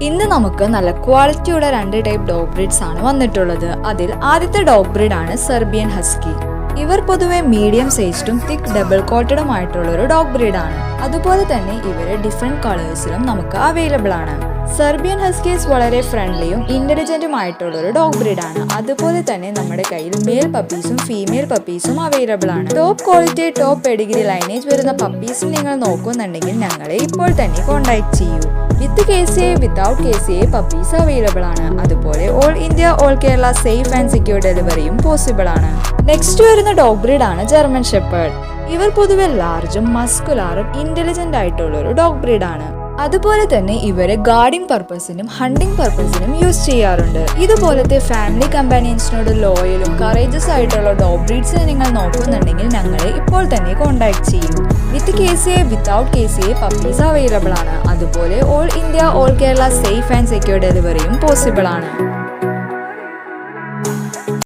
ഇന്ന് നമുക്ക് നല്ല ക്വാളിറ്റിയുള്ള 2 ടൈപ്പ് ഡോഗ് ബ്രീഡ്സ് ആണ് വന്നിട്ടുള്ളത്. അതിൽ ആദ്യത്തെ ഡോഗ് ബ്രീഡ് ആണ് സെർബിയൻ ഹസ്കി. ഇവർ പൊതുവെ മീഡിയം സൈസ്ഡും തിക്ക് ഡബിൾ കോട്ടഡും ആയിട്ടുള്ള ഒരു ഡോഗ് ബ്രീഡാണ്. അതുപോലെ തന്നെ ഇവര് ഡിഫറെന്റ് കളേഴ്സിലും നമുക്ക് അവൈലബിൾ ആണ്. സെർബിയൻ ഹസ്കീസ് വളരെ ഫ്രണ്ട്ലിയും ഇന്റലിജന്റും ആയിട്ടുള്ള ഒരു ഡോഗ് ബ്രീഡാണ്. അതുപോലെ തന്നെ നമ്മുടെ കയ്യിൽ മെയിൽ പപ്പീസും ഫീമെയിൽ പപ്പീസും അവൈലബിൾ ആണ്. Top quality top Pedigree lineage വരുന്ന പപ്പീസ് നിങ്ങൾ നോക്കുന്നുണ്ടെങ്കിൽ ഞങ്ങളെ ഇപ്പോൾ തന്നെ കോൺടാക്ട് ചെയ്യൂ. വിത്ത് KCA without KCA puppies available ആണ്. അതുപോലെ all India all Kerala safe and secure ഡെലിവറിയും പോസിബിൾ ആണ്. നെക്സ്റ്റ് വരുന്ന ഡോഗ് ബ്രീഡ് ആണ് ജർമ്മൻ ഷെപ്പേർഡ്. ഇവർ പൊതുവെ ലാർജും മസ്കുലാറും ഇന്റലിജന്റ് ആയിട്ടുള്ള ഒരു ഡോഗ് ബ്രീഡ് ആണ്. അതുപോലെ തന്നെ ഇവരെ ഗാർഡിംഗ് പർപ്പസിനും ഹണ്ടിങ് പർപ്പസിനും യൂസ് ചെയ്യാറുണ്ട്. ഇതുപോലത്തെ ഫാമിലി കമ്പാനിയൻസിനോട് ലോയലും കറേജസ് ആയിട്ടുള്ള ഡോഗ് ബ്രീഡ്സ് നിങ്ങൾ നോക്കുന്നുണ്ടെങ്കിൽ ഞങ്ങളെ ഇപ്പോൾ തന്നെ കോൺടാക്ട് ചെയ്യൂ. വിത്ത് KCA without KCA puppies available ആണ്. അതുപോലെ all India all Kerala safe and secure ഡെലിവറിയും പോസിബിൾ ആണ്.